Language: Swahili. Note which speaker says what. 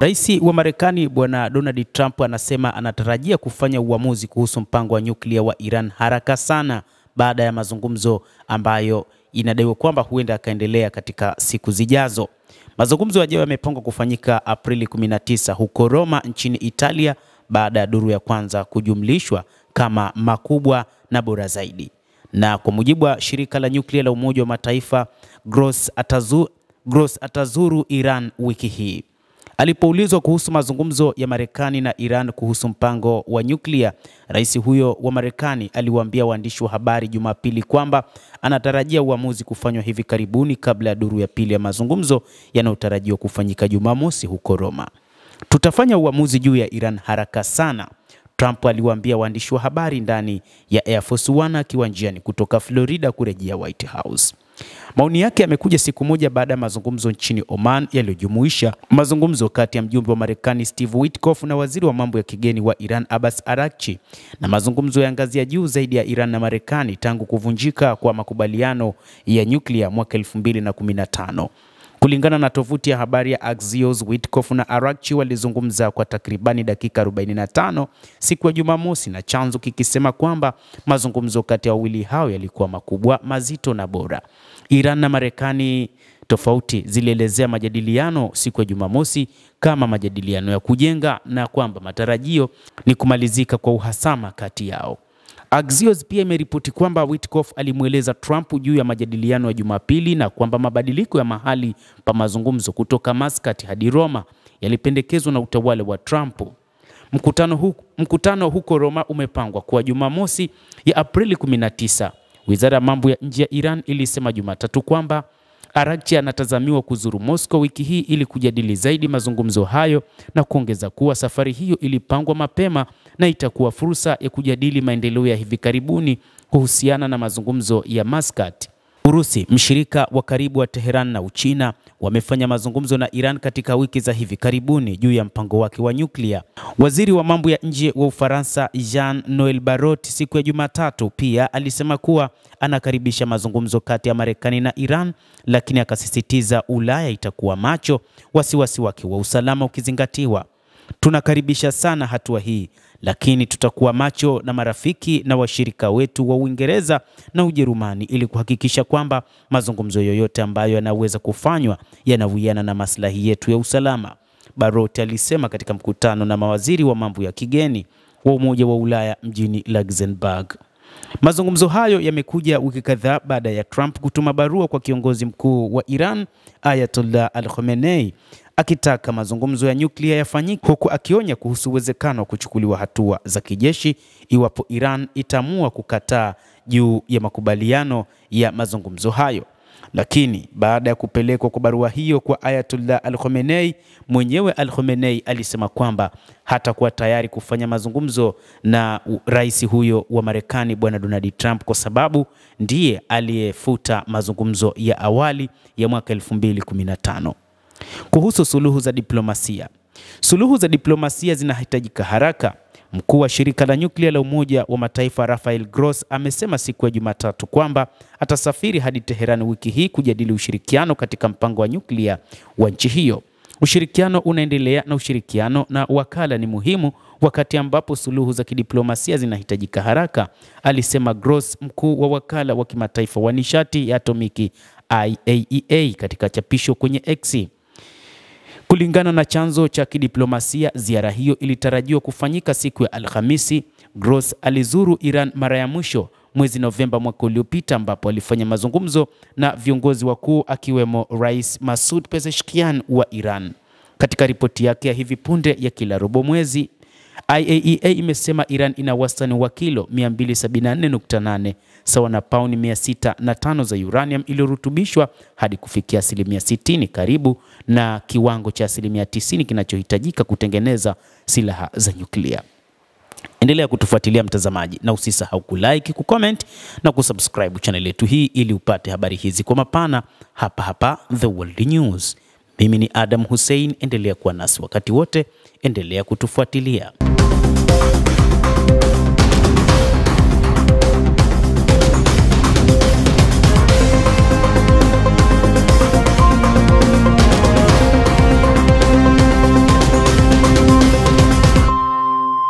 Speaker 1: Rais wa Marekani Bwana Donald Trump anasema anatarajia kufanya uamuzi kuhusu mpango wa nyuklia wa Iran haraka sana baada ya mazungumzo ambayo inadaiwa kwamba huenda akaendelea katika siku zijazo. Mazungumzo yajayo yamepangwa kufanyika Aprili 19 huko Roma nchini Italia baada ya duru ya kwanza kujumlishwa kama makubwa na bora zaidi. Na kwa mujibu wa shirika la nyuklia la Umoja wa Mataifa, Gross atazuru Iran wiki hii. Alipoulizwa kuhusu mazungumzo ya Marekani na Iran kuhusu mpango wa nyuklia, rais huyo wa Marekani aliwaambia waandishi wa habari Jumapili kwamba anatarajia uamuzi kufanywa hivi karibuni kabla ya duru ya pili ya mazungumzo yanayotarajiwa kufanyika Jumamosi huko Roma. Tutafanya uamuzi juu ya Iran haraka sana, Trump aliwaambia waandishi wa habari ndani ya Air Force One akiwa njiani kutoka Florida kurejea White House. Maoni yake yamekuja siku moja baada ya mazungumzo nchini Oman yaliyojumuisha mazungumzo kati ya mjumbe wa Marekani Steve Witkoff na waziri wa mambo ya kigeni wa Iran Abbas Araghchi, na mazungumzo ya ngazi ya juu zaidi ya Iran na Marekani tangu kuvunjika kwa makubaliano ya nyuklia mwaka 2015. Kulingana na tovuti ya habari ya Axios, Witkoff na Araghchi walizungumza kwa takribani dakika 45 siku ya Jumamosi, na chanzo kikisema kwamba mazungumzo kati ya wawili hao yalikuwa makubwa, mazito na bora. Iran na Marekani tofauti zilielezea majadiliano siku ya Jumamosi kama majadiliano ya kujenga na kwamba matarajio ni kumalizika kwa uhasama kati yao. Axios pia imeripoti kwamba Witkoff alimueleza Trump juu ya majadiliano ya Jumapili na kwamba mabadiliko ya mahali pa mazungumzo kutoka Muscat hadi Roma yalipendekezwa na utawala wa Trump. Mkutano huko Roma umepangwa kwa Jumamosi ya Aprili 19. Wizara ya mambo ya nje ya Iran ilisema Jumatatu kwamba Araghchi anatazamiwa kuzuru Moscow wiki hii ili kujadili zaidi mazungumzo hayo, na kuongeza kuwa safari hiyo ilipangwa mapema na itakuwa fursa ya kujadili maendeleo ya hivi karibuni kuhusiana na mazungumzo ya Muscat. Urusi, mshirika wa karibu wa Tehran, na Uchina wamefanya mazungumzo na Iran katika wiki za hivi karibuni juu ya mpango wake wa nyuklia. Waziri wa mambo ya nje wa Ufaransa Jean-Noel Barrot siku ya Jumatatu pia alisema kuwa anakaribisha mazungumzo kati ya Marekani na Iran, lakini akasisitiza Ulaya itakuwa macho, wasiwasi wake wa usalama ukizingatiwa. Tunakaribisha sana hatua hii, lakini tutakuwa macho na marafiki na washirika wetu wa Uingereza na Ujerumani ili kuhakikisha kwamba mazungumzo yoyote ambayo yanaweza kufanywa yanawiana na maslahi yetu ya usalama, Barrot alisema katika mkutano na mawaziri wa mambo ya kigeni wa Umoja wa Ulaya mjini Luxembourg. Mazungumzo hayo yamekuja wiki kadhaa baada ya Trump kutuma barua kwa kiongozi mkuu wa Iran Ayatollah Al-Khamenei akitaka mazungumzo ya nyuklia yafanyike, huku akionya kuhusu uwezekano wa kuchukuliwa hatua za kijeshi iwapo Iran itaamua kukataa juu ya makubaliano ya mazungumzo hayo. Lakini baada ya kupelekwa kwa barua hiyo kwa Ayatollah Al-Khamenei, mwenyewe Al-Khamenei alisema kwamba hatakuwa tayari kufanya mazungumzo na rais huyo wa Marekani Bwana Donald Trump kwa sababu ndiye aliyefuta mazungumzo ya awali ya mwaka 2015. Kuhusu suluhu za diplomasia. Suluhu za diplomasia zinahitajika haraka. Mkuu wa shirika la nyuklia la Umoja wa Mataifa Rafael Gross amesema siku ya Jumatatu kwamba atasafiri hadi Teheran wiki hii kujadili ushirikiano katika mpango wa nyuklia wa nchi hiyo. Ushirikiano unaendelea na ushirikiano na wakala ni muhimu wakati ambapo suluhu za kidiplomasia zinahitajika haraka, alisema Gross, mkuu wa wakala wa kimataifa wa nishati ya atomiki IAEA, katika chapisho kwenye X. Kulingana na chanzo cha kidiplomasia, ziara hiyo ilitarajiwa kufanyika siku ya Alhamisi. Gross alizuru Iran mara ya mwisho mwezi Novemba mwaka uliopita, ambapo alifanya mazungumzo na viongozi wakuu akiwemo Rais Masoud Pezeshkian wa Iran. Katika ripoti yake ya hivi punde ya kila robo mwezi, IAEA imesema Iran ina wastani wa kilo 274.8 sawa na pauni 605 za uranium iliyorutubishwa hadi kufikia 60%, karibu na kiwango cha 90% kinachohitajika kutengeneza silaha za nyuklia. Endelea kutufuatilia mtazamaji, na usisahau kulike, kucomment na kusubscribe channel yetu hii ili upate habari hizi kwa mapana hapa The World News. Mimi ni Adam Hussein, endelea kuwa nasi wakati wote, endelea kutufuatilia.